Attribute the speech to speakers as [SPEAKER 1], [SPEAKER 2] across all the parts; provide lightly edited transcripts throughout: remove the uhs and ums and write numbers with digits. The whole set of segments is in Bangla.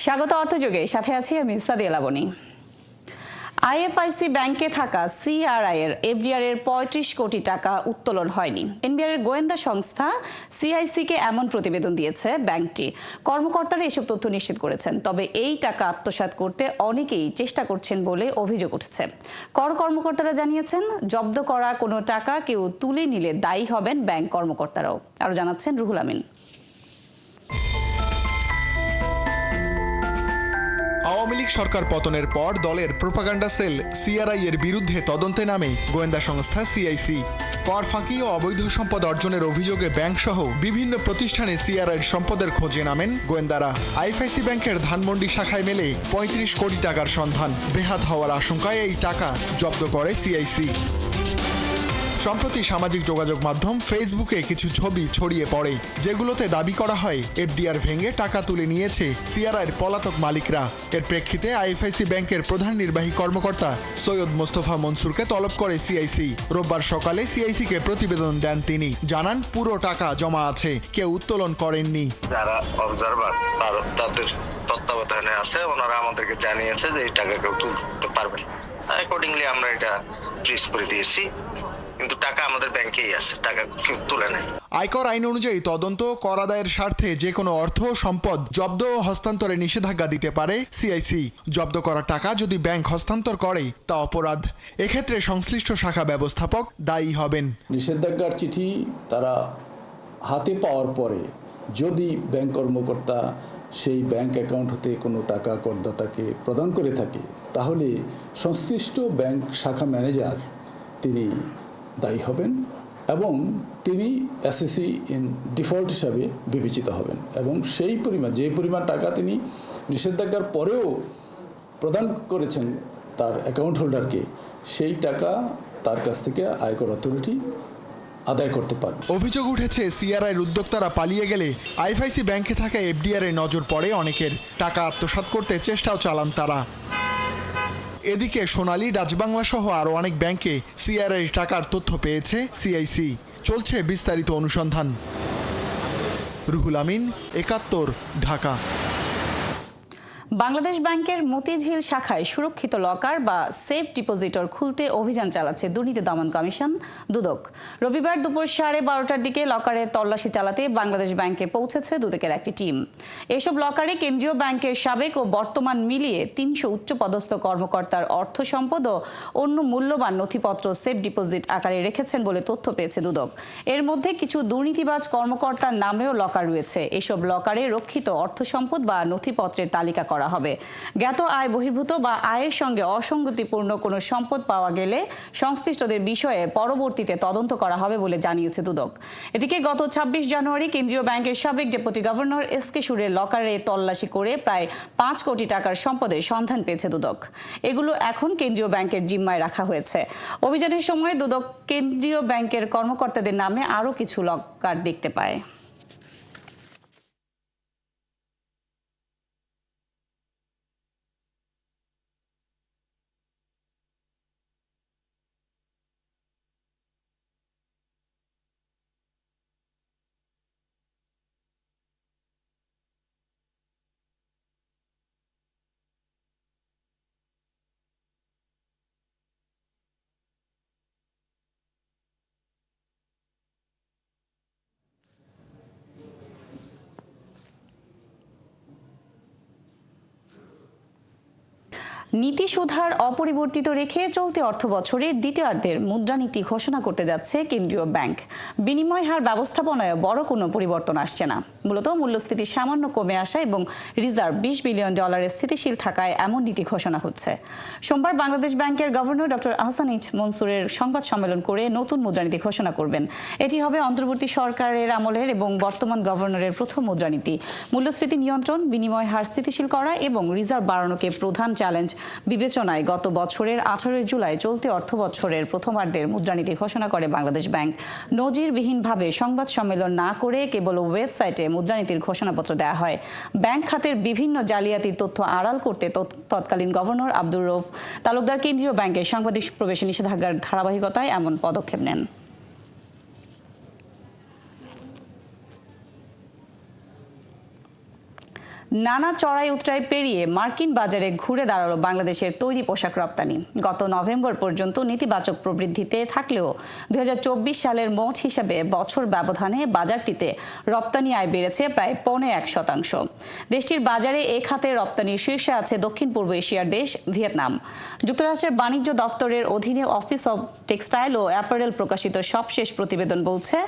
[SPEAKER 1] স্বাগত অর্থযোগে, সাথে আছি আমি সাদিয়া লাবনী। আইএফআইসি ব্যাংকে থাকা সিআরআই এর এফডিআর এর ৩৫ কোটি টাকা উত্তোলন হয়নি। এনবিআর এর গোয়েন্দা সংস্থা সিআইসি কে এমন প্রতিবেদন দিয়েছে ব্যাংকটি। কর্মকর্তারা এসব তথ্য নিশ্চিত করেছেন, তবে এই টাকা আত্মসাৎ করতে অনেকেই চেষ্টা করছেন বলে অভিযোগ উঠেছে। কর্মকর্তারা জানিয়েছেন, জব্দ করা কোনো টাকা কেউ তুলে নিলে দায়ী হবেন ব্যাংক কর্মকর্তারাও। আরো জানাচ্ছেন রুহুল আমিন।
[SPEAKER 2] আওয়ামী লীগ সরকার পতনের পর দলের প্রোপাগান্ডা সেল সিআরআই এর বিরুদ্ধে তদন্তে নামে গোয়েন্দা সংস্থা সিআইসি। কর ফাঁকি ও অবৈধ সম্পদ অর্জনের অভিযোগে ব্যাংকসহ বিভিন্ন প্রতিষ্ঠানে সিআরআইয়ের সম্পদের খোঁজে নামেন গোয়েন্দারা। আইএফআইসি ব্যাংকের ধানমন্ডি শাখায় মেলে ৩৫ কোটি টাকার সন্ধান। বেহাত হওয়ার আশঙ্কায় এই টাকা জব্দ করে সিআইসি। সম্প্রতি সামাজিক যোগাযোগ মাধ্যম ফেসবুকে কিছু ছবি ছড়িয়ে পড়ে, যেগুলোতে দাবি করা হয় এফডিআর ভেঙে টাকা তুলে নিয়েছে সিআরআইয়ের পলাতক মালিকরা। এর প্রেক্ষিতে আইএফআইসি ব্যাংকের প্রধান নির্বাহী কর্মকর্তা সৈয়দ মোস্তফা মনসুরকে তলব করে সিআইসি। রোববার সকালে সিআইসিকে প্রতিবেদন দেন তিনি। জানান, পুরো টাকা জমা আছে, কেউ উত্তোলন করেননি।
[SPEAKER 3] যারা অবজারভার তাদের তত্ত্বাবধানে আছে, ওনারা আমাদেরকে জানিয়েছে যে এই টাকা কেউ তুলতে পারবে না। অ্যাকর্ডিংলি আমরা এটা ফ্রিজ করে দিয়েছি, কিন্তু টাকা আমাদের ব্যাংকেই আছে, টাকা কেউ তুলে নেয়।
[SPEAKER 2] আয়কর আইন অনুযায়ী তদন্ত কর আদায়ের স্বার্থে যে কোনো অর্থ সম্পদ জব্দ ও হস্তান্তরে নিষেধাজ্ঞা দিতে পারে সিআইসি। জব্দ করা টাকা যদি ব্যাংক হস্তান্তর করে তা অপরাধ। এক্ষেত্রে সংশ্লিষ্ট শাখা ব্যবস্থাপক দায়ী হবেন।
[SPEAKER 4] নিষেধাজ্ঞার চিঠি তারা হাতে পাওয়ার পরে যদি ব্যাংক কর্মকর্তা সেই ব্যাংক অ্যাকাউন্ট হতে কোনো টাকা করদাতাকে প্রদান করে থাকে, তাহলে সংশ্লিষ্ট ব্যাংক শাখা ম্যানেজার তিনি দায়ী হবেন এবং তিনি এসএসসি ইন ডিফল্ট হিসাবে বিবেচিত হবেন এবং সেই পরিমাণ, যে পরিমাণ টাকা তিনি নিষেধাজ্ঞার পরেও প্রদান করেছেন তার অ্যাকাউন্ট হোল্ডারকে, সেই টাকা তার কাছ থেকে আয়কর অথরিটি আদায় করতে পারে।
[SPEAKER 2] অভিযোগ উঠেছে, সিআরআইয়ের উদ্যোক্তারা পালিয়ে গেলে আইএফআইসি ব্যাংকে থাকা এফডিআর এ নজর পড়ে অনেকের। টাকা আত্মসাৎ করতে চেষ্টাও চালান তারা। এদিকে সোনালী, ডাচবাংলা সহ আরও অনেক ব্যাংকে সিআরআই টাকার তথ্য পেয়েছে সিআইসি। চলছে বিস্তারিত অনুসন্ধান। রুহুল আমিন, ৭১, ঢাকা।
[SPEAKER 1] বাংলাদেশ ব্যাংকের মতিঝিল শাখায় সুরক্ষিত লকার বা সেফ ডিপোজিটর খুলতে অভিযান চালাচ্ছে দুর্নীতি দমন কমিশন দুদক। রবিবার দুপুর 12:30টার দিকে লকারে তল্লাশি চালাতে বাংলাদেশ ব্যাংকে পৌঁছেছে দুদকের একটি টিম। এসব লকারে কেন্দ্রীয় ব্যাংকের সাবেক ও বর্তমান মিলিয়ে ৩০০ উচ্চপদস্থ কর্মকর্তার অর্থ সম্পদ ও অন্য মূল্যবান নথিপত্র সেফ ডিপোজিট আকারে রেখেছেন বলে তথ্য পেয়েছে দুদক। এর মধ্যে কিছু দুর্নীতিবাজ কর্মকর্তার নামেও লকার রয়েছে। এসব লকারে রক্ষিত অর্থ সম্পদ বা নথিপত্রের তালিকা করা হবে। জ্ঞাত আয় বহির্ভূত বা আয়ের সঙ্গে অসঙ্গতিপূর্ণ কোনো সম্পদ পাওয়া গেলে সংশ্লিষ্টদের বিষয়ে পরবর্তীতে তদন্ত করা হবে বলে জানিয়েছে দুদক। এদিকে গত ২৬ জানুয়ারি কেন্দ্রীয় ব্যাংকের সাবেক ডেপুটি গভর্নর এসকে সুরের লকারে তল্লাশি করে প্রায় ৫ কোটি টাকার সম্পদের সন্ধান পেয়েছে দুদক। এগুলো এখন কেন্দ্রীয় ব্যাংকের জিম্মায় রাখা হয়েছে। অভিযানের সময় দুদক কেন্দ্রীয় ব্যাংকের কর্মকর্তাদের নামে আরও কিছু লকার দেখতে পায়। নীতি সুধার অপরিবর্তিত রেখে চলতি অর্থবছরের দ্বিতীয়ার্ধের মুদ্রানীতি ঘোষণা করতে যাচ্ছে কেন্দ্রীয় ব্যাংক। বিনিময় হার ব্যবস্থাপনায় বড় কোনো পরিবর্তন আসছে না। মূলত মূল্যস্ফীতি সামান্য কমে আসা এবং রিজার্ভ $20 বিলিয়ন স্থিতিশীল থাকায় এমন নীতি ঘোষণা হচ্ছে। সোমবার বাংলাদেশ ব্যাংকের গভর্নর ডক্টর আহসান এইচ মনসুরের সংবাদ সম্মেলন করে নতুন মুদ্রানীতি ঘোষণা করবেন। এটি হবে অন্তর্বর্তী সরকারের আমলের এবং বর্তমান গভর্নরের প্রথম মুদ্রানীতি। মূল্যস্ফীতি নিয়ন্ত্রণ, বিনিময় হার স্থিতিশীল করা এবং রিজার্ভ বাড়ানোকে প্রধান চ্যালেঞ্জ বিবেচনায় গত বছরের 18 জুলাই চলতি অর্থবছরের প্রথমার্ধের মুদ্রানীতি ঘোষণা করে বাংলাদেশ ব্যাংক। নজিরবিহীনভাবে সংবাদ সম্মেলন না করে কেবল ওয়েবসাইটে মুদ্রানীতির ঘোষণাপত্র দেওয়া হয়। ব্যাংক খাতের বিভিন্ন জালিয়াতির তথ্য আড়াল করতে তৎকালীন গভর্নর আব্দুর রউফ তালুকদার কেন্দ্রীয় ব্যাংকের সাংবাদিক প্রবেশে নিষেধাজ্ঞার ধারাবাহিকতায় এমন পদক্ষেপ নেন। নানা চড়াই উতরাই পেরিয়ে মার্কিন বাজারে ঘুরে দাঁড়ালো বাংলাদেশের তৈরি পোশাক রপ্তানি। গত নভেম্বর পর্যন্ত নেতিবাচক প্রবৃদ্ধিতে থাকলেও 2024 সালের মোট হিসাবে বছর ব্যবধানে বাজারটিতে রপ্তানি আয় বেড়েছে প্রায় 1.25%। দেশটির বাজারে এ খাতে রপ্তানির শীর্ষে আছে দক্ষিণ পূর্ব এশিয়ার দেশ ভিয়েতনাম। যুক্তরাষ্ট্রের বাণিজ্য দফতরের অধীনে অফিস অব টেক্সটাইল ও অ্যাপারেল প্রকাশিত সবশেষ প্রতিবেদন বলছে,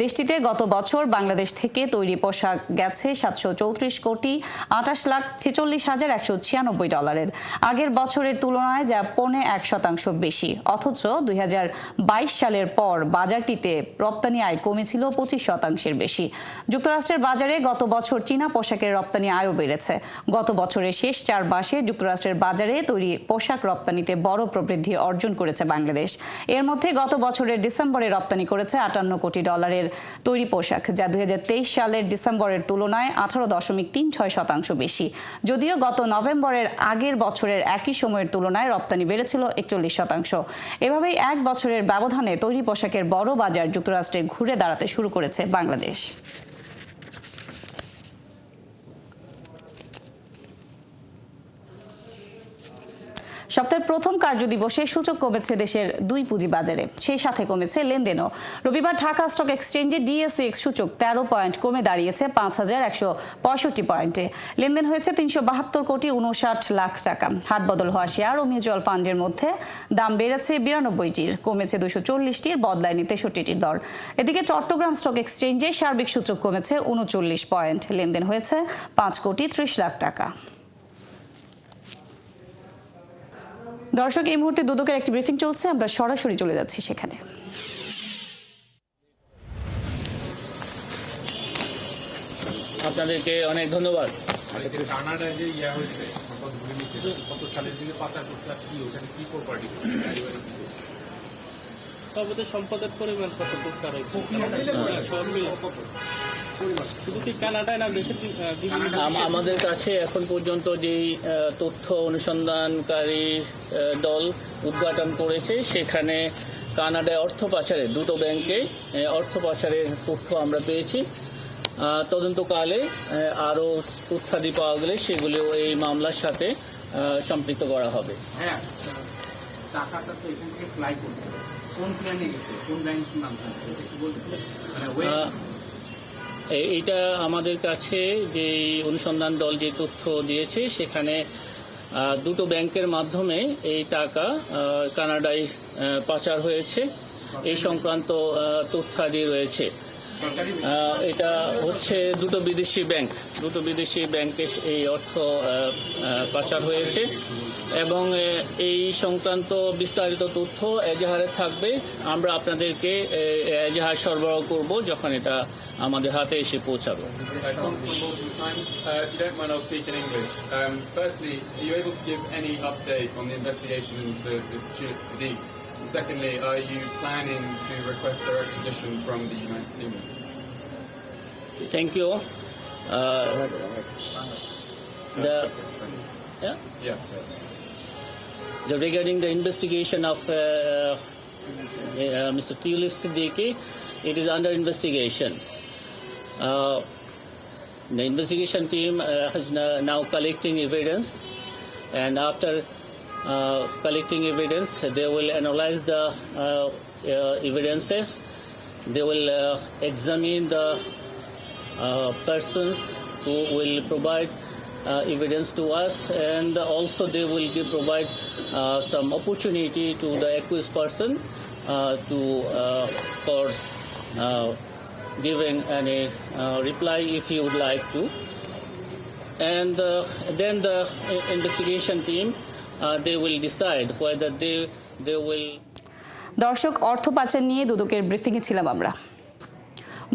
[SPEAKER 1] দেশটিতে গত বছর বাংলাদেশ থেকে তৈরি পোশাক গেছে 734 কোটি 28,46,196 ডলারের। আগের বছরের তুলনায় যা 0.1% বেশি। অথচ 2022 সালের পর বাজারটিতে রপ্তানি আয় কমেছিল 25% বেশি। যুক্তরাষ্ট্রের বাজারে গত বছর চীনা পোশাকের রপ্তানি আয়ও বেড়েছে। গত বছরের শেষ 4 মাসে যুক্তরাষ্ট্রের বাজারে তৈরি পোশাক রপ্তানিতে বড় প্রবৃদ্ধি অর্জন করেছে বাংলাদেশ। এর মধ্যে গত বছরের ডিসেম্বরে রপ্তানি করেছে 58 কোটি ডলারের তৈরি পোশাক, যা 2023 সালের ডিসেম্বরের তুলনায় 18.36% বেশি। যদিও গত নভেম্বরের আগের বছরের একই সময়ের তুলনায় রপ্তানি বেড়েছিল 41%। এভাবেই এক বছরের ব্যবধানে তৈরি পোশাকের বড় বাজার যুক্তরাষ্ট্রে ঘুরে দাঁড়াতে শুরু করেছে বাংলাদেশ। সপ্তাহের প্রথম কার্যদিবসে সূচক কমেছে দেশের 2 পুঁজিবাজারে, সেই সাথে কমেছে লেনদেনও। রবিবার ঢাকা স্টক এক্সচেঞ্জে ডিএসইএক্স সূচক 13 পয়েন্ট কমে দাঁড়িয়েছে 5,165 পয়েন্টে। লেনদেন হয়েছে 372 কোটি 59 লাখ টাকা। হাত বদল হওয়া শেয়ার ও মিউচুয়াল ফান্ডের মধ্যে দাম বেড়েছে 92টির, কমেছে 240টির, বদলায়নি 63টির দর। এদিকে চট্টগ্রাম স্টক এক্সচেঞ্জে সার্বিক সূচক কমেছে 39 পয়েন্ট। লেনদেন হয়েছে 5 কোটি 30 লাখ টাকা। দর্শক, এই মুহূর্তে দুদকের একটি ব্রিফিং চলছে, আমরা সরাসরি চলে যাচ্ছি সেখানে।
[SPEAKER 5] আপনাদেরকে অনেক ধন্যবাদ।
[SPEAKER 6] কানাডায় যে ইয়া হয়েছে কত সালের দিকে পাতা করছে কি ওখানে কি প্রপার্টি
[SPEAKER 5] সর্বদা সম্পদের পরিমাণ কত তার সব মিলে শুধু কি কানাডায় না দেশের আমাদের কাছে এখন পর্যন্ত যেই তথ্য অনুসন্ধানকারী দল উদ্ঘাটন করেছে, সেখানে কানাডায় অর্থ পাচারে দুটো ব্যাংকে অর্থ পাচারের তথ্য আমরা পেয়েছি। তদন্তকালে আরও তথ্যাদি পাওয়া গেলে সেগুলো এই মামলার সাথে সম্পৃক্ত করা হবে।
[SPEAKER 6] হ্যাঁ, টাকাটা তো এখান থেকে ফ্লাই করছে, কোন প্ল্যানে গেছে, কোন ব্যাংকের নাম থাকছে একটু বলতে?
[SPEAKER 5] এইটা আমাদের কাছে যে অনুসন্ধান দল যে তথ্য দিয়েছে, সেখানে দুটো ব্যাংকের মাধ্যমে এই টাকা কানাডায় পাচার হয়েছে, এই সংক্রান্ত তথ্যাদি রয়েছে। এটা হচ্ছে দুটো বিদেশি ব্যাংকে এই অর্থ পাচার হয়েছে এবং এই সংক্রান্ত বিস্তারিত তথ্য এজাহারে থাকবে। আমরা আপনাদেরকে এজাহার সরবরাহ করব যখন এটা আমাদের হাতে এসে পৌঁছাবে।
[SPEAKER 7] Firstly, are you able to give any update on the investigation into this Tulip Siddiq? Secondly, are you planning to request their extradition from the United Kingdom?
[SPEAKER 5] Thank you. Regarding the investigation of Mr. Tulip Siddiqui, it is under investigation. The investigation team is now collecting evidence, and after collecting evidence, they will analyze the evidences. They will examine the persons who will provide evidence to us, and also they will provide some opportunity to the accused person for giving any reply if he would like to. And then the investigation team they will decide whether they will.
[SPEAKER 1] দর্শক, অর্থ পাচার নিয়ে দুদকের ব্রিফিংয়ে ছিলাম আমরা।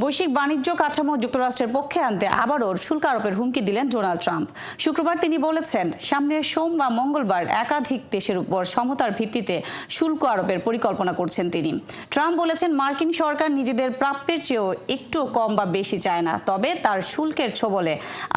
[SPEAKER 1] বৈশ্বিক বাণিজ্য কাঠামো যুক্তরাষ্ট্রের পক্ষে আনতে আবারও শুল্ক আরোপের হুমকি দিলেন ডোনাল্ড ট্রাম্প। শুক্রবার তিনি বলেছেন, সামনের সোম বা মঙ্গলবার একাধিক দেশের উপর সমতার ভিত্তিতে শুল্ক আরোপের পরিকল্পনা করছেন তিনি। ট্রাম্প বলেছেন, মার্কিন সরকার নিজেদের প্রাপ্যের চেয়েও একটু কম বা বেশি চায় না, তবে তার শুল্কের ছোবলে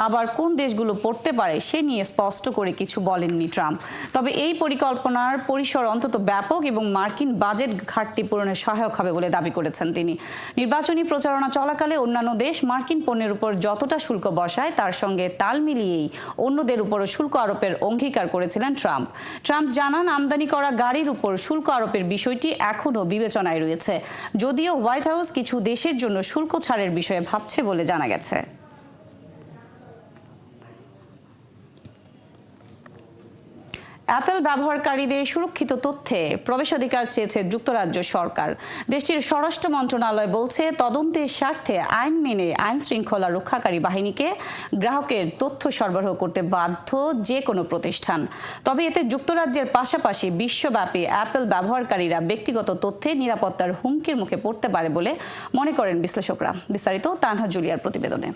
[SPEAKER 1] আবার কোন দেশগুলো পড়তে পারে সে নিয়ে স্পষ্ট করে কিছু বলেননি ট্রাম্প। তবে এই পরিকল্পনার পরিসর অন্তত ব্যাপক এবং মার্কিন বাজেট ঘাটতি পূরণে সহায়ক হবে বলে দাবি করেছেন তিনি। নির্বাচনী প্রচারণা চলাকালে অন্যান্য দেশ মার্কিন পণ্যের উপর যতটা শুল্ক বসায় তার সঙ্গে তাল মিলিয়েই অন্যদের উপরও শুল্ক আরোপের অঙ্গীকার করেছিলেন ট্রাম্প। ট্রাম্প জানান, আমদানি করা গাড়ির উপর শুল্ক আরোপের বিষয়টি এখনও বিবেচনায় রয়েছে, যদিও হোয়াইট হাউস কিছু দেশের জন্য শুল্ক ছাড়ের বিষয়ে ভাবছে বলে জানা গেছে। অ্যাপল ব্যবহারকারীদের সুরক্ষিত তথ্যে প্রবেশাধিকার চেয়েছে যুক্তরাজ্য সরকার। দেশটির স্বরাষ্ট্র মন্ত্রণালয় বলছে, তদন্তের স্বার্থে আইন মেনে আইন শৃঙ্খলা রক্ষাকারী বাহিনীকে গ্রাহকের তথ্য সরবরাহ করতে বাধ্য যে কোনো প্রতিষ্ঠান। তবে এতে যুক্তরাজ্যের পাশাপাশি বিশ্বব্যাপী অ্যাপল ব্যবহারকারীরা ব্যক্তিগত তথ্যের নিরাপত্তার হুমকির মুখে পড়তে পারে বলে মনে করেন বিশ্লেষকরা। বিস্তারিত তানহা জুলিয়ার প্রতিবেদনে।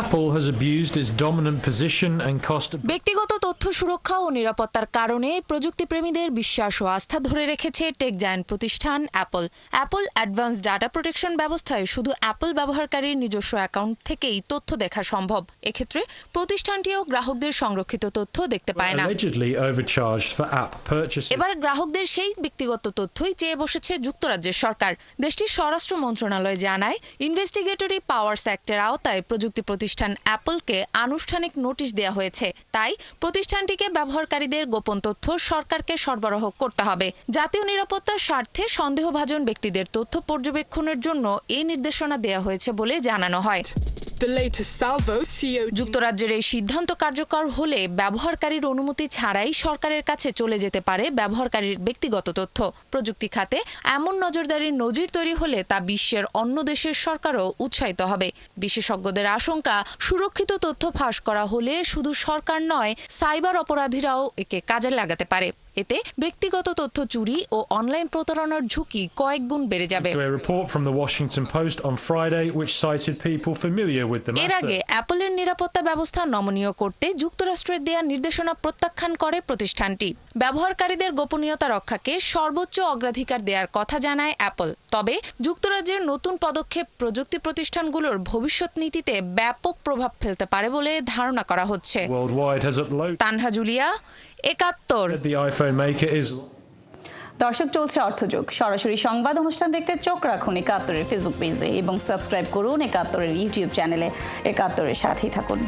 [SPEAKER 8] Apple has abused its dominant position and cost.
[SPEAKER 9] ব্যক্তিগত তথ্য সুরক্ষা ও নিরাপত্তার কারণে প্রযুক্তিপ্রেমীদের বিশ্বাস ও আস্থা ধরে রেখেছে টেক জায়ান্ট প্রতিষ্ঠান Apple. Apple advance data protection ব্যবস্থায় শুধু অ্যাপল ব্যবহারকারীর নিজস্ব অ্যাকাউন্ট থেকেই তথ্য দেখা সম্ভব। এক্ষেত্রে প্রতিষ্ঠানটিও গ্রাহকদের সংরক্ষিত তথ্য দেখতে পায় না।
[SPEAKER 8] Allegedly overcharged for app purchases.
[SPEAKER 9] এবার গ্রাহকদের সেই ব্যক্তিগত তথ্যই চেয়ে বসেছে যুক্তরাজ্যের সরকার। দেশটির স্বরাষ্ট্র মন্ত্রণালয় জানায়, ইনভেস্টিগেটরি পাওয়ার্স অ্যাক্টের আওতায় প্রযুক্তি প্রতিষ্ঠান অ্যাপলকে আনুষ্ঠানিক নোটিশ দেওয়া হয়েছে। তাই প্রতিষ্ঠানটিকে ব্যবহারকারীদের গোপন তথ্য সরকারকে সরবরাহ করতে হবে। জাতীয় নিরাপত্তার স্বার্থে সন্দেহভাজন ব্যক্তিদের তথ্য পর্যবেক্ষণের জন্য এই নির্দেশনা দেওয়া হয়েছে বলে জানানো হয়। যুক্তরাজ্যের এই সিদ্ধান্ত কার্যকর হলে ব্যবহারকারীর অনুমতি ছাড়াই সরকারের কাছে চলে যেতে পারে ব্যবহারকারীর ব্যক্তিগত তথ্য। প্রযুক্তি খাতে এমন নজরদারির নজির তৈরি হলে তা বিশ্বের অন্য দেশের সরকারও উৎসাহিত হবে। বিশেষজ্ঞদের আশঙ্কা, সুরক্ষিত তথ্য ফাঁস করা হলে শুধু সরকার নয়, সাইবার অপরাধীরাও একে কাজে লাগাতে পারে। এতে ব্যক্তিগত তথ্য চুরি ও অনলাইন প্রতারণার ঝুঁকি কয়েক গুণ বেড়ে যাবে।
[SPEAKER 8] A report from the Washington Post on Friday which cited people familiar with the
[SPEAKER 9] এর
[SPEAKER 8] matter.
[SPEAKER 9] আগে অ্যাপলের নিরাপত্তা ব্যবস্থা নমনীয় করতে যুক্তরাষ্ট্রের দেয়া নির্দেশনা প্রত্যাখ্যান করে প্রতিষ্ঠানটি। ব্যবহারকারীদের গোপনীয়তা রক্ষাকে সর্বোচ্চ অগ্রাধিকার দেওয়ার কথা জানায় অ্যাপল। তবে যুক্তরাজ্যের নতুন পদক্ষেপ প্রযুক্তি প্রতিষ্ঠানগুলোর ভবিষ্যৎ নীতিতে ব্যাপক প্রভাব ফেলতে পারে বলে ধারণা করা হচ্ছে।
[SPEAKER 8] Worldwide has uploaded.
[SPEAKER 9] Tanha Julia, 71।
[SPEAKER 8] The iPhone maker is.
[SPEAKER 1] দর্শক, চলছে অর্থযোগ। সরাসরি সংবাদ অনুষ্ঠান দেখতে চোখ রাখুন 71-এর ফেসবুক পেজে এবং সাবস্ক্রাইব করুন 71-এর ইউটিউব চ্যানেলে। 71-এর সাথেই থাকুন।